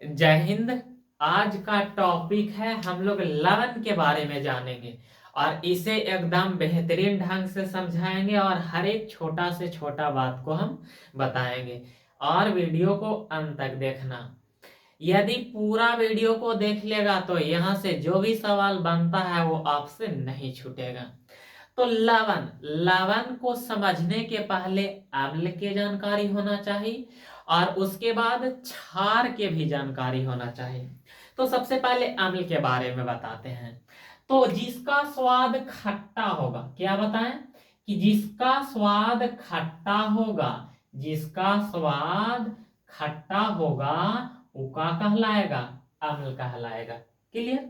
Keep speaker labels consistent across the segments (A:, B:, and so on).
A: जय हिंद। आज का टॉपिक है, हम लोग लवन के बारे में जानेंगे और इसे एकदम बेहतरीन ढंग से समझाएंगे और हर एक छोटा से छोटा बात को हम बताएंगे। और वीडियो को अंत तक देखना। यदि पूरा वीडियो को देख लेगा तो यहाँ से जो भी सवाल बनता है वो आपसे नहीं छूटेगा। तो लवन लवन को समझने के पहले अम्ल की जानकारी होना चाहिए और उसके बाद क्षार के भी जानकारी होना चाहिए। तो सबसे पहले अम्ल के बारे में बताते हैं। तो जिसका स्वाद खट्टा होगा, क्या बताएं कि जिसका स्वाद खट्टा होगा, जिसका स्वाद खट्टा होगा वो क्या कहलाएगा? अम्ल कहलाएगा। क्लियर।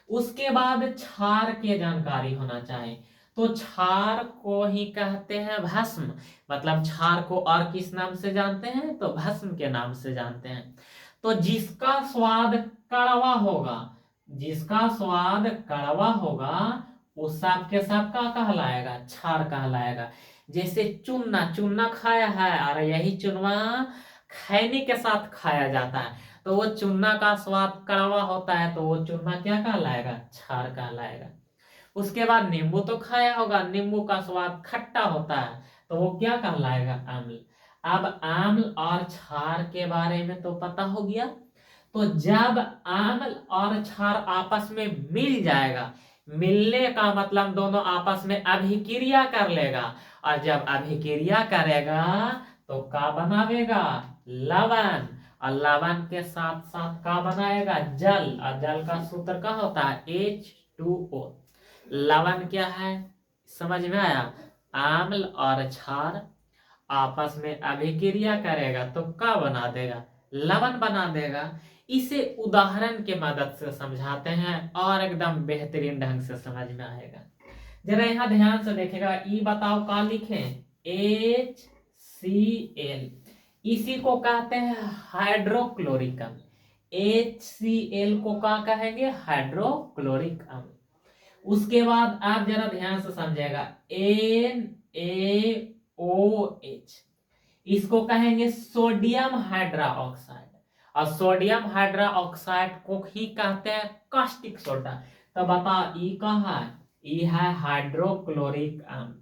A: उसके बाद क्षार की जानकारी होना चाहिए। तो क्षार को ही कहते हैं भस्म। मतलब क्षार को और किस नाम से जानते हैं? तो भस्म के नाम से जानते हैं। तो जिसका स्वाद कड़वा होगा, जिसका स्वाद कड़वा होगा वो सब के सब का कहलाएगा? क्षार कहलाएगा। जैसे चूना, चूना खाया है और यही चुनवा खैनी के साथ खाया जाता है, तो वो चूना का स्वाद कड़वा होता है, तो वो चूना क्या कहलाएगा? क्षार कहलाएगा। उसके बाद नींबू तो खाया होगा, नींबू का स्वाद खट्टा होता है, तो वो क्या कहलाएगा? अम्ल। अब अम्ल और क्षार के बारे में तो पता हो गया। तो जब अम्ल और क्षार आपस में मिल जाएगा, मिलने का मतलब दोनों आपस में अभिक्रिया कर लेगा, और जब अभिक्रिया करेगा तो क्या बनावेगा? लवण। और लवण के साथ साथ क्या बनाएगा? जल। और जल का सूत्र क्या होता है? H2O। लवण क्या है? समझ में आया? अम्ल और क्षार आपस में अभिक्रिया करेगा तो क्या बना देगा? लवण बना देगा। इसे उदाहरण के मदद से समझाते हैं और एकदम बेहतरीन ढंग से समझ में आएगा। जरा यहाँ ध्यान से देखेगा। ई बताओ क्या लिखें? HCl। इसी को कहते हैं हाइड्रोक्लोरिक अम्ल। HCl को क्या कहेंगे? हाइड्रोक्लोरिक अम्ल। उसके बाद आप जरा ध्यान से समझेगा। NaOH, इसको कहेंगे सोडियम हाइड्रा ऑक्साइड। और सोडियम हाइड्रा ऑक्साइड को ही कहते हैं कास्टिक सोडा। तो बता ई कहा है? ई है हाइड्रोक्लोरिक अम्ल।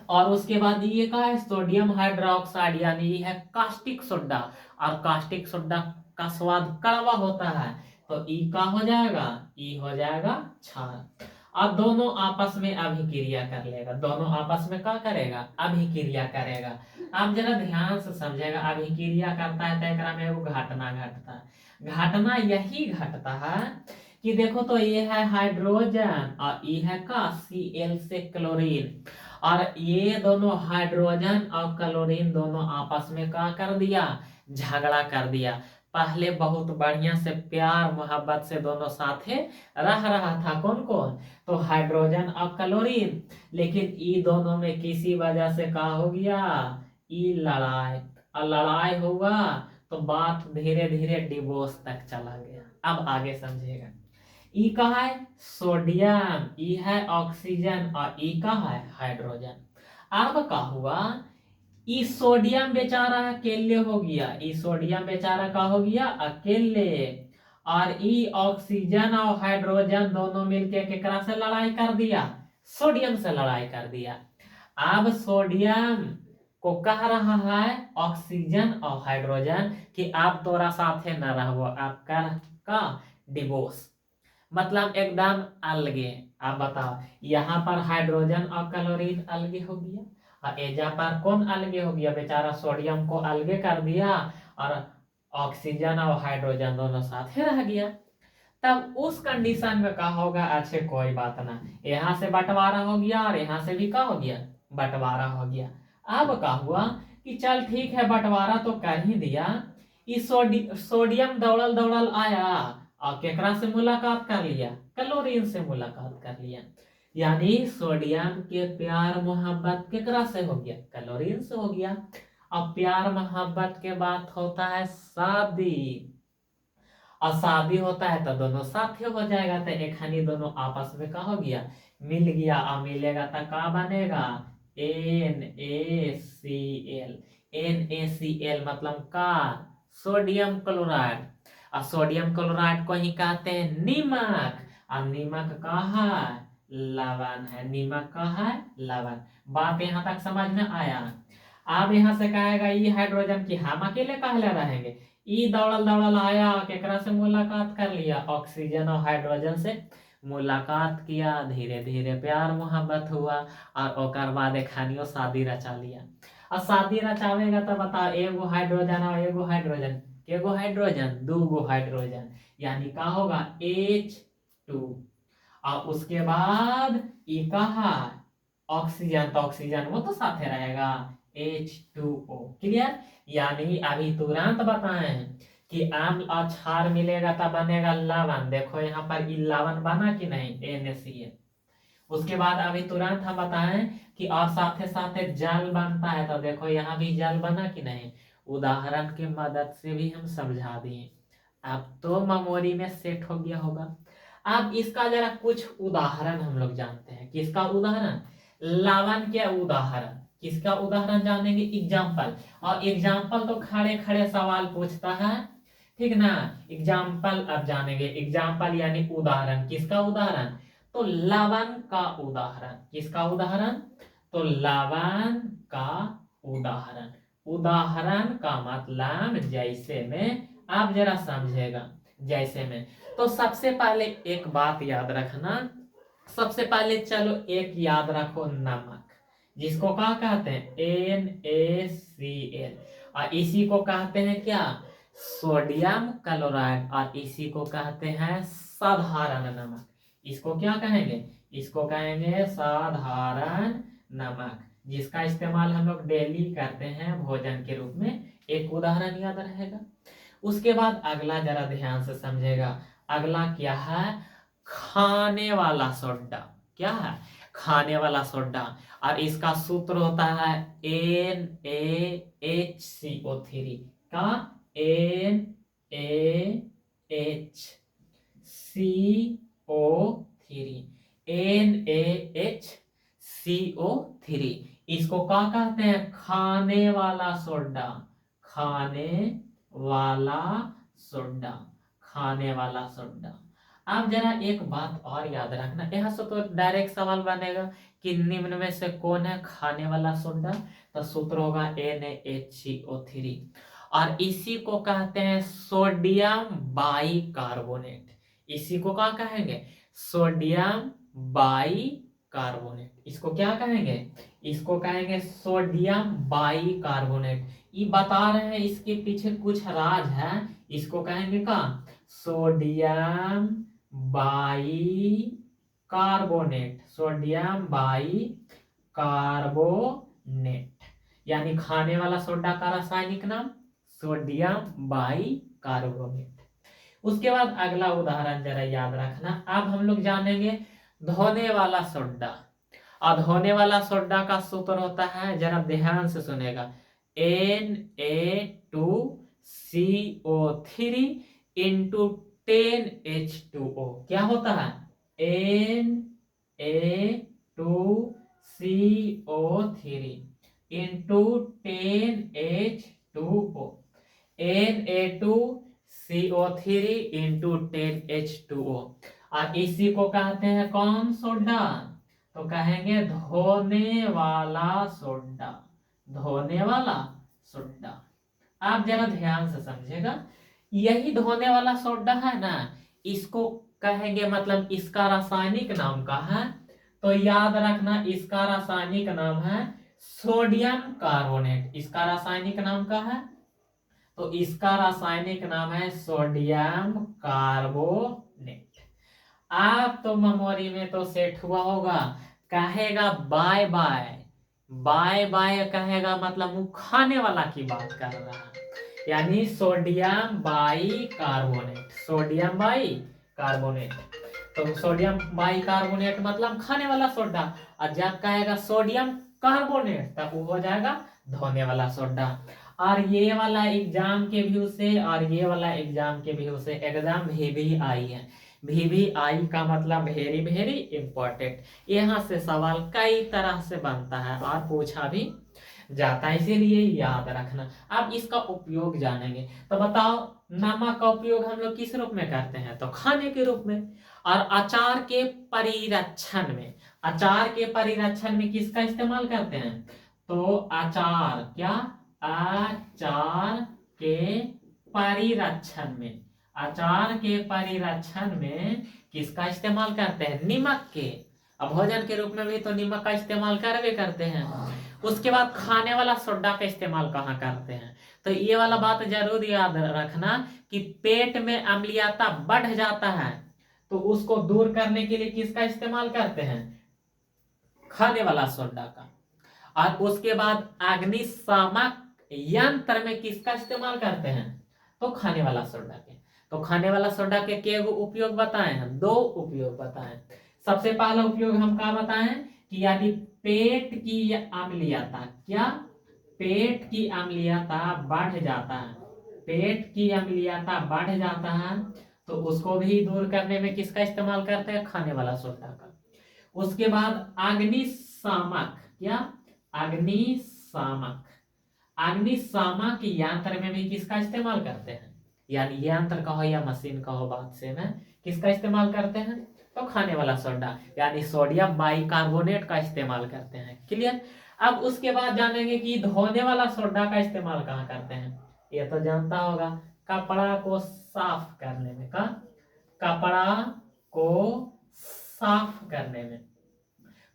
A: और उसके बाद ये का है? सोडियम हाइड्रोक्साइड, यानी ये है कास्टिक सोडा। और कास्टिक सोडा का स्वाद कड़वा होता है, तो ई का हो जाएगा? ई हो जाएगा क्षार। अब दोनों आपस में अभिक्रिया कर लेगा। दोनों आपस में क्या करेगा? अभिक्रिया करेगा। आप जरा ध्यान से समझेगा। अभिक्रिया करता है तो एकरा में एगो घटना घटता है। घटना यही घटता है कि देखो, तो ये है हाइड्रोजन और ये है का Cl से क्लोरीन, और ये दोनों हाइड्रोजन और क्लोरीन दोनों आपस में क्या कर दिया? झगड़ा कर दिया। पहले बहुत बढ़िया से प्यार मोहब्बत से दोनों साथे रह रहा था। कौन कौन? तो हाइड्रोजन और क्लोरीन। लेकिन ई दोनों में किसी वजह से क्या हो गया? ई लड़ाई। और लड़ाई हुआ तो बात धीरे धीरे डिवोर्स तक चला गया। अब आगे समझेगा। ई कहा है? सोडियम। ई है ऑक्सीजन और ई कहा है? हाइड्रोजन। अब का हुआ? ई सोडियम बेचारा अकेले हो गया। ई सोडियम बेचारा का हो गया? अकेले। और ई ऑक्सीजन और हाइड्रोजन दोनों मिलके केकरा से लड़ाई कर दिया? सोडियम से लड़ाई कर दिया। अब सोडियम को कह रहा है ऑक्सीजन और हाइड्रोजन कि आप तोरा साथे न रहो, आप कर का डिवोर्स। मतलब एकदम अलगे। आप बताओ, यहाँ पर हाइड्रोजन और क्लोरीन अलगे हो गया, और एजा पर कौन अलगे हो गया? बेचारा सोडियम को अलगे कर दिया और ऑक्सीजन और हाइड्रोजन दोनों साथ ही रह गया। तब उस कंडीशन में क्या होगा? अच्छे कोई बात ना, यहाँ से बंटवारा हो गया और यहाँ से भी क्या हो गया? बंटवारा हो गया। अब क्या हुआ कि चल ठीक है, बंटवारा तो कर ही दिया। इस सोडियम दौड़ल दौड़ल आया और केकरा से मुलाकात कर लिया? क्लोरीन से मुलाकात कर लिया। यानी सोडियम के प्यार मोहब्बत केकरा से हो गया? क्लोरीन से हो गया। अब प्यार मोहब्बत के बाद होता है शादी, और शादी होता है तो दोनों साथ हो जाएगा। तो एक हनी दोनों आपस में का हो गया? मिल गया। और मिलेगा तो का बनेगा? NaCl। NaCl मतलब का सोडियम क्लोराइड। और सोडियम क्लोराइड को ही कहते हैं नीमक। और नीमक का है लवण है। नीमक का है लवण। बात यहाँ तक समझ में आया। अब यहाँ से कहेगा ई हाइड्रोजन की हम अकेले कहले रहेंगे। ई दौड़ल दौड़ल आया केकरा से मुलाकात कर लिया, ऑक्सीजन और हाइड्रोजन से मुलाकात किया, धीरे धीरे प्यार मोहब्बत हुआ और ओकर बाद खानियो शादी रचा लिया। और शादी रचावेगा तो बता एगो हाइड्रोजन और एगो हाइड्रोजन, एगो हाइड्रोजन दूगो हाइड्रोजन, यानी का होगा H2। और उसके बाद ई कहा ऑक्सीजन, तो ऑक्सीजन वो तो साथे रहेगा H2O। क्लियर। यानी अभी तुरंत बताएं कि अम्ल और क्षार मिलेगा तब बनेगा लवण। देखो यहाँ पर ई लवण बना कि नहीं, NaCl। उसके बाद अभी तुरंत हम बताएं कि और साथे साथे जल बनता है, तो देखो यहाँ भी जल बना कि नहीं। उदाहरण की मदद से भी हम समझा दिए। अब तो मेमोरी में सेट हो गया होगा। अब इसका जरा कुछ उदाहरण हम लोग जानते हैं। किसका उदाहरण? लवण के उदाहरण। किसका उदाहरण जानेंगे? एग्जाम्पल। और एग्जाम्पल तो खड़े खड़े सवाल पूछता है, ठीक ना। एग्जाम्पल अब जानेंगे। एग्जाम्पल यानी उदाहरण। किसका उदाहरण? तो लवण का उदाहरण। किसका उदाहरण? तो लवण का उदाहरण। उदाहरण का मतलब जैसे में। आप जरा समझेगा जैसे में। तो सबसे पहले एक बात याद रखना। सबसे पहले चलो एक याद रखो, नमक, जिसको क्या कहते हैं NaCl। और इसी को कहते हैं क्या? Sodium chloride. और इसी को कहते हैं साधारण नमक। इसको क्या कहेंगे? इसको कहेंगे साधारण नमक, जिसका इस्तेमाल हम लोग डेली करते हैं भोजन के रूप में। एक उदाहरण याद रहेगा। उसके बाद अगला जरा ध्यान से समझेगा। अगला क्या है? खाने वाला सोडा। क्या है? खाने वाला सोडा। और इसका सूत्र होता है NaHCO3 का NaHCO3 NaHCO3। इसको क्या कहते हैं? खाने वाला सोडा। खाने वाला सोडा। खाने वाला सोडा। अब जरा एक बात और याद रखना। यहाँ से तो डायरेक्ट सवाल बनेगा कि निम्न में से कौन है खाने वाला सोडा। तो सूत्र होगा NaHCO3। और इसी को कहते हैं सोडियम बाइकार्बोनेट। इसी को क्या कहेंगे? Sodium bicarbonate. इसको क्या कहेंगे? इसको कहेंगे सोडियम बाइकार्बोनेट। ये बता रहे हैं इसके पीछे कुछ राज है। इसको कहेंगे का सोडियम बाइकार्बोनेट। सोडियम बाइकार्बोनेट यानी खाने वाला सोडा का रासायनिक नाम सोडियम बाइकार्बोनेट। उसके बाद अगला उदाहरण जरा याद रखना। अब हम लोग जानेंगे धोने वाला सोडा। और धोने वाला सोडा का सूत्र होता है, जरा ध्यान से सुनेगा, Na2CO3 इंटू 10H2O। क्या होता है? Na2CO3 into 10H2O। Na2CO3 into 10H2O। और इसी को कहते हैं कौन सोडा? तो कहेंगे धोने वाला सोडा। धोने वाला सोडा। आप जरा ध्यान से समझेगा। यही धोने वाला सोडा है ना, इसको कहेंगे, मतलब इसका रासायनिक नाम का है। तो याद रखना इसका रासायनिक नाम है सोडियम कार्बोनेट। इसका रासायनिक नाम का है, तो इसका रासायनिक नाम है सोडियम कार्बोनेट। आप तो मेमोरी में तो सेट हुआ होगा। कहेगा बाय बाय। बाय बाय कहेगा मतलब वो खाने वाला की बात कर रहा है, यानी सोडियम बाइकार्बोनेट। Sodium bicarbonate. तो सोडियम बाइकार्बोनेट मतलब खाने वाला सोडा। और जब कहेगा सोडियम कार्बोनेट तब वो हो जाएगा धोने वाला सोडा। और ये वाला एग्जाम के व्यू से और ये वाला एग्जाम के व्यू से एग्जाम VVI है। VVI का मतलब वेरी वेरी इंपॉर्टेंट। यहाँ से सवाल कई तरह से बनता है और पूछा भी जाता है, इसीलिए याद रखना। अब इसका उपयोग जानेंगे। तो बताओ, नमक का उपयोग हम लोग किस रूप में करते हैं? तो खाने के रूप में। और अचार के परिरक्षण में, अचार के परिरक्षण में किसका इस्तेमाल करते हैं? तो अचार क्या, अचार के परिरक्षण में, अचार के परिरक्षण में किसका इस्तेमाल करते हैं? नमक के। अब भोजन के रूप में भी तो नमक का इस्तेमाल करवे करते हैं। उसके बाद खाने वाला सोडा का इस्तेमाल कहाँ करते हैं? तो ये वाला बात जरूर याद रखना कि पेट में अम्लीयता बढ़ जाता है तो उसको दूर करने के लिए किसका इस्तेमाल करते हैं? खाने वाला सोडा का। और उसके बाद अग्निशामक यंत्र में किसका इस्तेमाल करते हैं? तो खाने वाला सोडा के। तो खाने वाला सोडा के केगो उपयोग बताए हैं? 2 उपयोग बताए। सबसे पहला उपयोग हम क्या बताएं कि यदि पेट की अम्लीयता, क्या, पेट की अम्लीयता बढ़ जाता है, पेट की अम्लीयता बढ़ जाता है तो उसको भी दूर करने में किसका इस्तेमाल करते हैं? खाने वाला सोडा का। उसके बाद अग्निशामक, क्या, अग्निशामक, अग्निशामक यंत्र में भी किसका इस्तेमाल करते हैं? यानी यंत्र का हो या मशीन का हो, बात से में किसका इस्तेमाल करते हैं? तो खाने वाला सोडा यानी सोडियम बाइकार्बोनेट का इस्तेमाल करते हैं। क्लियर। अब उसके बाद जानेंगे कि धोने वाला सोडा का इस्तेमाल कहाँ करते हैं? ये तो जानता होगा, कपड़ा को साफ करने में। का, कपड़ा को साफ करने में,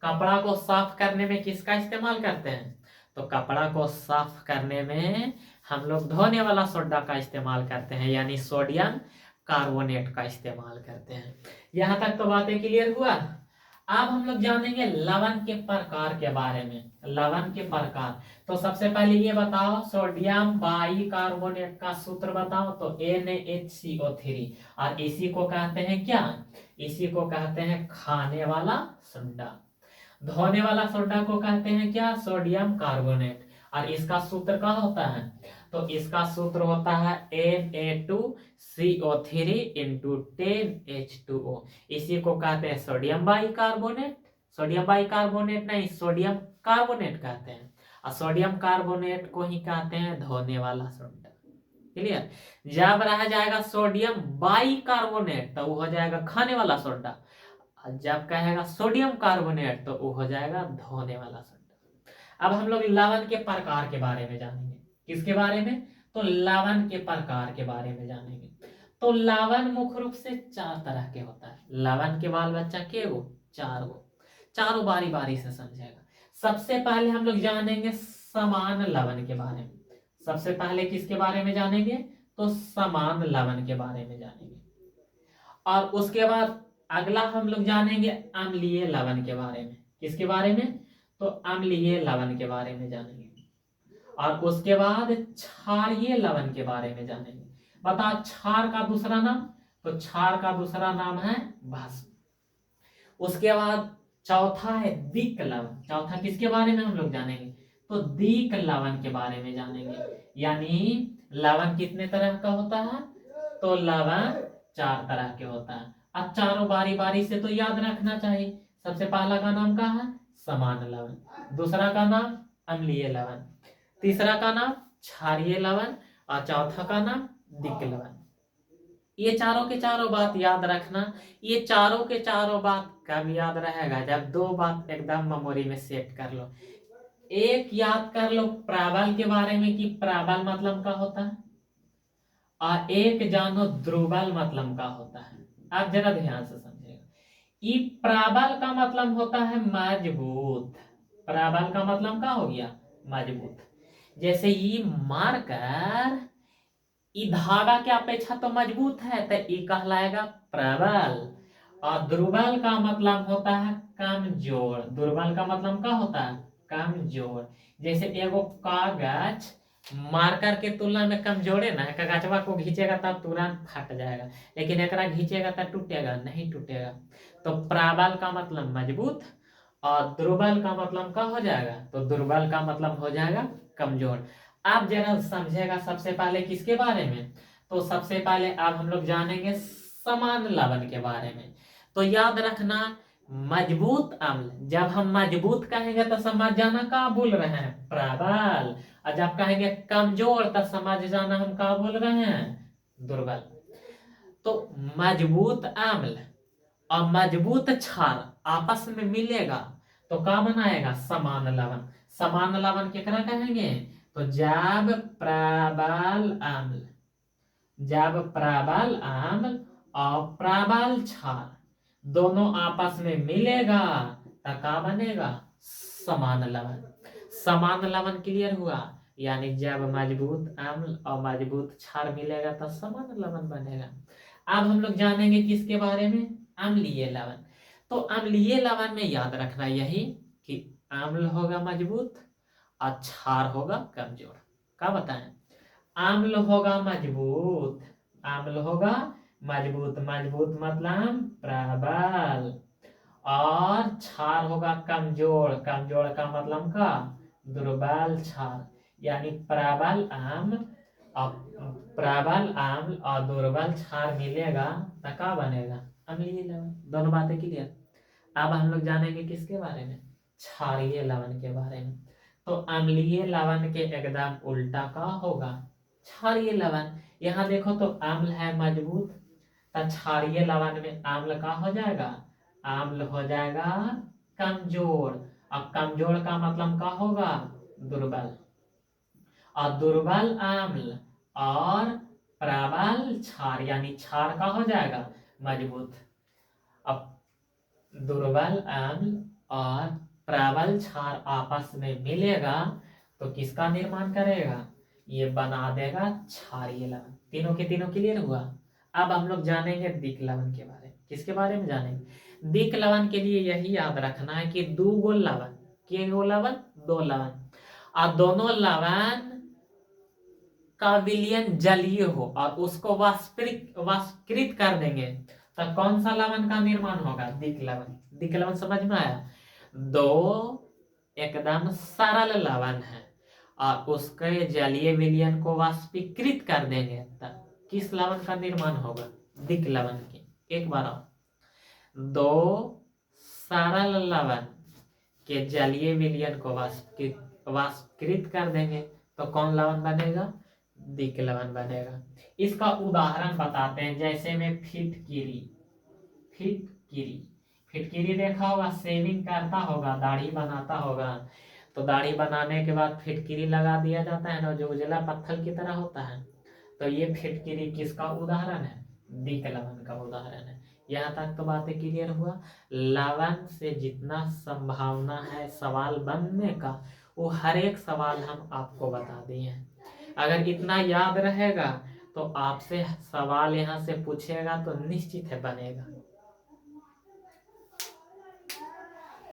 A: कपड़ा को साफ करने में किसका इस्तेमाल करते हैं? तो कपड़ा को साफ करने में हम लोग धोने वाला सोडा का इस्तेमाल करते हैं, यानी सोडियम कार्बोनेट का इस्तेमाल करते हैं। यहां तक तो बातें क्लियर हुआ। अब हम लोग जानेंगे लवण के प्रकार के बारे में। लवण के प्रकार, तो सबसे पहले ये बताओ, सोडियम बाइकार्बोनेट का सूत्र बताओ। तो NaHCO3। और इसी को कहते हैं क्या? इसी को कहते हैं खाने वाला सोडा। धोने वाला सोडा को कहते हैं क्या? Sodium carbonate. और इसका सूत्र क्या होता है? तो इसका सूत्र होता है Na2CO3 इंटू 10H2O। इसी को कहते हैं सोडियम बाइकार्बोनेट। सोडियम बाइकार्बोनेट नहीं, सोडियम कार्बोनेट कहते हैं। और सोडियम कार्बोनेट को ही कहते हैं धोने वाला सोडा। क्लियर। जब रह जाएगा सोडियम बाइकार्बोनेट तो वो हो जाएगा खाने वाला सोडा। जब कहेगा सोडियम कार्बोनेट तो वो हो जाएगा धोने वाला सोडा। अब हम लोग लवण के प्रकार के बारे में जानेंगे। किसके बारे में? तो लवण के प्रकार के बारे में जानेंगे। तो लवण मुख्य रूप से 4 तरह के होता है। लवण के बाल बच्चा के गो? 4 गो। चारों बारी बारी से समझेगा। सबसे पहले हम लोग जानेंगे समान लवण के बारे में। सबसे पहले किसके बारे में जानेंगे? तो समान लवण के बारे में जानेंगे। और उसके बाद अगला हम लोग जानेंगे अम्लीय लवण के बारे में। किसके बारे में? तो अम्लीय लवण के बारे में जानेंगे। और उसके बाद क्षारीय लवण के बारे में जानेंगे। बता क्षार का दूसरा नाम? तो क्षार का दूसरा नाम है भस्म। उसके बाद चौथा है दीक लवण। चौथा किसके बारे में हम लोग जानेंगे? तो दीक लवण के बारे में जानेंगे। यानी लवण कितने तरह का होता है? तो लवण 4 तरह के होता है। अब चारों बारी बारी से तो याद रखना चाहिए। सबसे पहला का नाम क्या है? समान लवण। दूसरा का नाम अम्लीय लवण। तीसरा का नाम क्षारीय लवण। और चौथा का नाम दीक लवण। ये चारों के चारों बात याद रखना। ये चारों के चारों बात कब याद रहेगा? जब 2 बात एकदम मेमोरी में सेट कर लो। एक याद कर लो प्राबल के बारे में कि प्राबल मतलब क्या होता है, और एक जानो ध्रुवल मतलब क्या होता है। आप जरा ध्यान से समझेगा। ई प्राबल का मतलब होता है मजबूत। प्राबल का मतलब क्या हो गया? मजबूत। जैसे ये मार्कर ई धागा के अपेक्षा तो मजबूत है तो ई कहलाएगा प्रबल। और दुर्बल का मतलब होता है कमजोर। दुर्बल का मतलब क्या होता है? कमजोर। जैसे एगो कागज मार्कर के तुलना में कमजोर है ना, कागजवा को खींचेगा तब तुरंत फट जाएगा, लेकिन एकरा खींचेगा तब टूटेगा नहीं, टूटेगा। तो प्रबल का मतलब मजबूत और दुर्बल का मतलब क्या हो जाएगा? तो दुर्बल का मतलब हो जाएगा कमजोर। आप जरा समझेगा सबसे पहले किसके बारे में? तो सबसे पहले अब हम लोग जानेंगे समान लवण के बारे में। तो याद रखना मजबूत अम्ल। जब हम मजबूत कहेंगे तो समझ जाना का बोल रहे हैं, प्रबल। और जब कहेंगे कमजोर तो समझ जाना हम का बोल रहे हैं, दुर्बल। तो मजबूत अम्ल और मजबूत क्षार आपस में मिलेगा तो क्या बनाएगा, समान लवण। समान लवण केकरा कहेंगे, तो जब प्रबल अम्ल और प्रबल क्षार दोनों आपस में मिलेगा तो क्या बनेगा, समान लवण। समान लवण क्लियर हुआ, यानी जब मजबूत अम्ल और मजबूत क्षार मिलेगा तो समान लवण बनेगा। अब हम लोग जानेंगे किसके बारे में, अम्लीय लवण। तो अम्लीय लवण में याद रखना यही कि अम्ल होगा मजबूत और क्षार होगा कमजोर। क्या बताएं, अम्ल होगा मजबूत, अम्ल होगा मजबूत, मजबूत मतलब प्रबल, और क्षार होगा कमजोर, कमजोर का मतलब का दुर्बल क्षार। यानी प्रबल अम्ल और दुर्बल क्षार मिलेगा तो क्या बनेगा, अम्लीय लवण। दोनों बातें क्लियर। अब हम लोग जानेंगे किसके बारे में, क्षारीय लवण के बारे में। तो अम्लीय लवण के एकदम उल्टा का होगा, क्षारीय लवण। यहाँ देखो तो अम्ल है मजबूत, तो क्षारीय लवण में अम्ल का हो जाएगा, अम्ल हो जाएगा कमजोर। अब कमजोर का मतलब का होगा, दुर्बल। और दुर्बल अम्ल और प्रबल क्षार, यानी क्षार का हो जाएगा मजबूत। अब दुर्बल अम्ल और प्रबल क्षार आपस में मिलेगा तो किसका निर्माण करेगा, ये बना देगा क्षारीय लवण। तीनों के तीनों क्लियर हुआ। अब हम लोग जानेंगे दिक लवण के बारे में। किसके बारे में जानेंगे, दिक लवण के लिए यही याद रखना है कि दो गो लवण, के गो लवण, दो लवण, और दोनों लवण का विलयन जलीय हो और उसको वाष्पीकृत कर देंगे तो कौन सा लवण का निर्माण होगा, दिक लवण। दिक लवण समझ में आया, दो एकदम सरल लवण है और उसके जलीय विलयन को वाष्पीकृत कर देंगे तब किस लवण का निर्माण होगा, दिक लवण की। एक बार और, दो सरल लवण के जलीय विलयन को वाष्पीकृत कर देंगे तो कौन लवण बनेगा, दिक लवण बनेगा। इसका उदाहरण बताते हैं, जैसे में फिटकिरी। फिटकिरी देखा होगा, शेविंग करता होगा, दाढ़ी बनाता होगा, तो दाढ़ी बनाने के बाद फिटकिरी लगा दिया जाता है ना, जो उजला पत्थर की तरह होता है। तो ये फिटकिरी किसका उदाहरण है, दिक लवण का उदाहरण है। यहाँ तक तो बातें क्लियर हुआ। लवण से जितना संभावना है सवाल बनने का, वो हर एक सवाल हम आपको बता दिए हैं। अगर इतना याद रहेगा तो आपसे सवाल यहाँ से पूछेगा तो निश्चित है बनेगा।